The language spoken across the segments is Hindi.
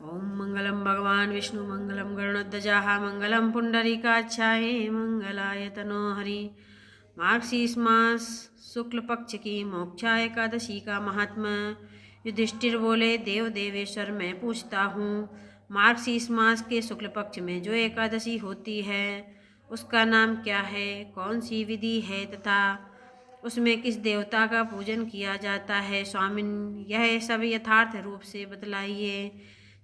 ओम मंगलम भगवान विष्णु मंगलम गरुड़ध्वजाः मंगलम पुंडरीकाक्षाय मंगलाय तनो हरि। मार्गशीर्ष मास शुक्ल पक्ष की मोक्षा एकादशी का महात्मा। युधिष्ठिर बोले, देव देवेश्वर मैं पूछता हूँ, मार्गशीर्ष मास के शुक्ल पक्ष में जो एकादशी होती है उसका नाम क्या है, कौन सी विधि है तथा उसमें किस देवता का पूजन किया जाता है। स्वामिन, यह सब यथार्थ रूप से बतलाइए।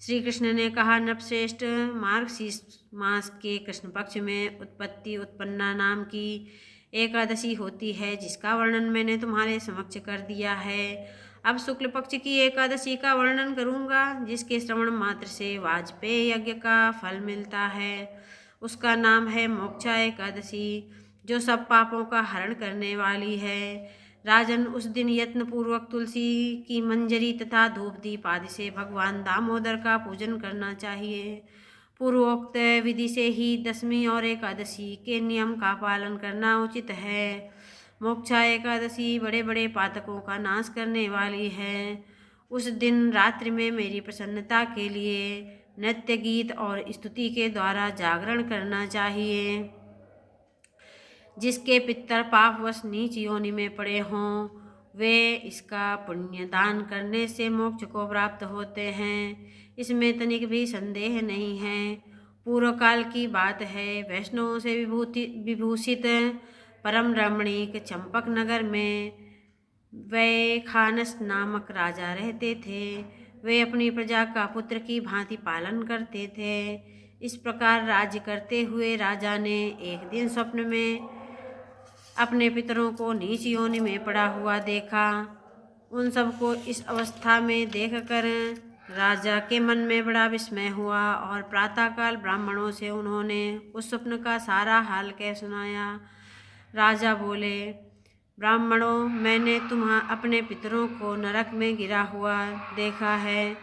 श्री कृष्ण ने कहा, नृपश्रेष्ठ, मार्गशीर्ष मास के कृष्ण पक्ष में उत्पत्ति उत्पन्ना नाम की एकादशी होती है, जिसका वर्णन मैंने तुम्हारे समक्ष कर दिया है। अब शुक्ल पक्ष की एकादशी का वर्णन करूँगा, जिसके श्रवण मात्र से वाजपेय यज्ञ का फल मिलता है। उसका नाम है मोक्षा एकादशी, जो सब पापों का हरण करने वाली है। राजन, उस दिन यत्न पूर्वक तुलसी की मंजरी तथा धूप दीप आदि से भगवान दामोदर का पूजन करना चाहिए। पूर्वोक्त विधि से ही दशमी और एकादशी के नियम का पालन करना उचित है। मोक्षा एकादशी बड़े बड़े पातकों का नाश करने वाली है। उस दिन रात्रि में मेरी प्रसन्नता के लिए नृत्य गीत और स्तुति के द्वारा जागरण करना चाहिए। जिसके पितर पापवश नीच योनि में पड़े हों, वे इसका पुण्य दान करने से मोक्ष को प्राप्त होते हैं, इसमें तनिक भी संदेह नहीं है। पूर्व काल की बात है, वैष्णवों से विभूषित परम रमणीक चंपक नगर में वैखानस नामक राजा रहते थे। वे अपनी प्रजा का पुत्र की भांति पालन करते थे। इस प्रकार राज्य करते हुए राजा ने एक दिन स्वप्न में अपने पितरों को नीच योनि में पड़ा हुआ देखा। उन सबको इस अवस्था में देखकर राजा के मन में बड़ा विस्मय हुआ और प्रातःकाल ब्राह्मणों से उन्होंने उस स्वप्न का सारा हाल कह सुनाया। राजा बोले, ब्राह्मणों, मैंने अपने पितरों को नरक में गिरा हुआ देखा है।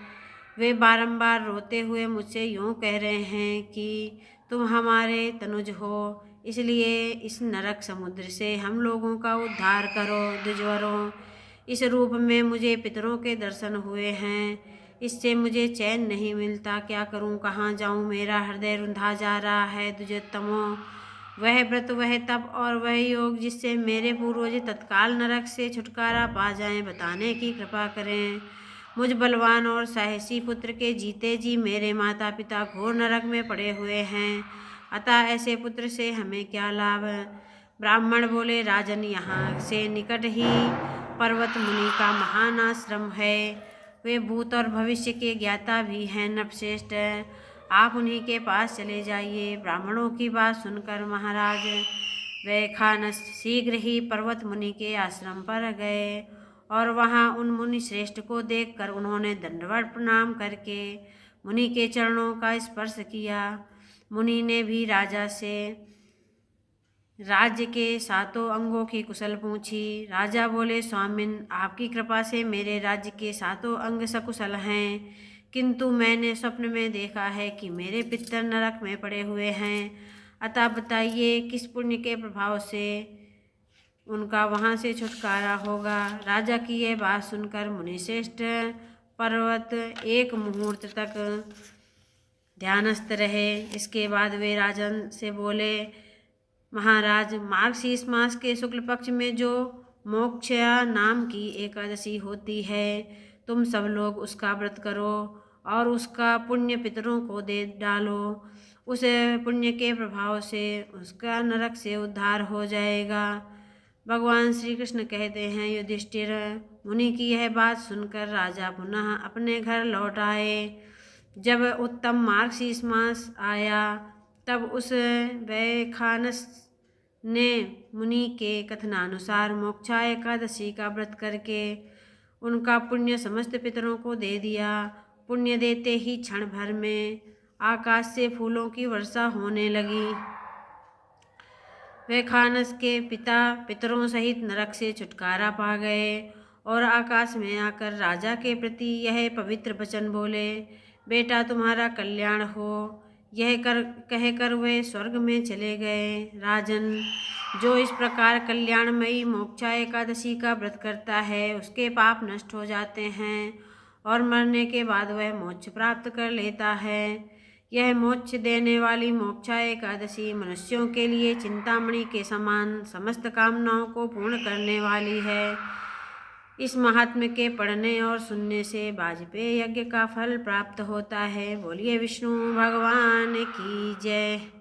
वे बारंबार रोते हुए मुझसे यूँ कह रहे हैं कि तुम हमारे तनुज हो, इसलिए इस नरक समुद्र से हम लोगों का उद्धार करो। द्विजवरों, इस रूप में मुझे पितरों के दर्शन हुए हैं, इससे मुझे चैन नहीं मिलता। क्या करूं, कहाँ जाऊं, मेरा हृदय रुंधा जा रहा है। द्विजोत्तमों, वह व्रत, वह तप और वह योग जिससे मेरे पूर्वज तत्काल नरक से छुटकारा पा जाएं, बताने की कृपा करें। मुझ बलवान और साहसी पुत्र के जीते जी मेरे माता पिता घोर नरक में पड़े हुए हैं, अतः ऐसे पुत्र से हमें क्या लाभ। ब्राह्मण बोले, राजन, यहाँ से निकट ही पर्वत मुनि का महान आश्रम है। वे भूत और भविष्य के ज्ञाता भी हैं। नृपश्रेष्ठ, आप उन्हीं के पास चले जाइए। ब्राह्मणों की बात सुनकर महाराज वैखानस शीघ्र ही पर्वत मुनि के आश्रम पर गए और वहाँ उन मुनि श्रेष्ठ को देखकर उन्होंने दंडवत प्रणाम करके मुनि के चरणों का स्पर्श किया। मुनि ने भी राजा से राज्य के सातों अंगों की कुशल पूछी। राजा बोले, स्वामिन, आपकी कृपा से मेरे राज्य के सातों अंग सकुशल हैं, किंतु मैंने स्वप्न में देखा है कि मेरे पितर नरक में पड़े हुए हैं। अतः बताइए, किस पुण्य के प्रभाव से उनका वहाँ से छुटकारा होगा। राजा की यह बात सुनकर मुनिश्रेष्ठ पर्वत एक मुहूर्त तक ध्यानस्थ रहे। इसके बाद वे राजन से बोले, महाराज, मार्गशीर्ष मास के शुक्ल पक्ष में जो मोक्षा नाम की एकादशी होती है, तुम सब लोग उसका व्रत करो और उसका पुण्य पितरों को दे डालो। उस पुण्य के प्रभाव से उसका नरक से उद्धार हो जाएगा। भगवान श्री कृष्ण कहते हैं, युधिष्ठिर, मुनि की यह बात सुनकर राजा पुनः अपने घर लौट आए। जब उत्तम मार्गशीर्ष मास आया, तब उस वैखानस ने मुनि के कथनानुसार मोक्षा एकादशी का व्रत करके उनका पुण्य समस्त पितरों को दे दिया। पुण्य देते ही क्षण भर में आकाश से फूलों की वर्षा होने लगी। वैखानस के पिता पितरों सहित नरक से छुटकारा पा गए और आकाश में आकर राजा के प्रति यह पवित्र वचन बोले, बेटा, तुम्हारा कल्याण हो। यह कहकर वे स्वर्ग में चले गए। राजन, जो इस प्रकार कल्याणमयी मोक्षा एकादशी का व्रत करता है, उसके पाप नष्ट हो जाते हैं और मरने के बाद वह मोक्ष प्राप्त कर लेता है। यह मोक्ष देने वाली मोक्षा एकादशी मनुष्यों के लिए चिंतामणि के समान समस्त कामनाओं को पूर्ण करने वाली है। इस महात्म्य के पढ़ने और सुनने से वाजपेय यज्ञ का फल प्राप्त होता है। बोलिए विष्णु भगवान की जय।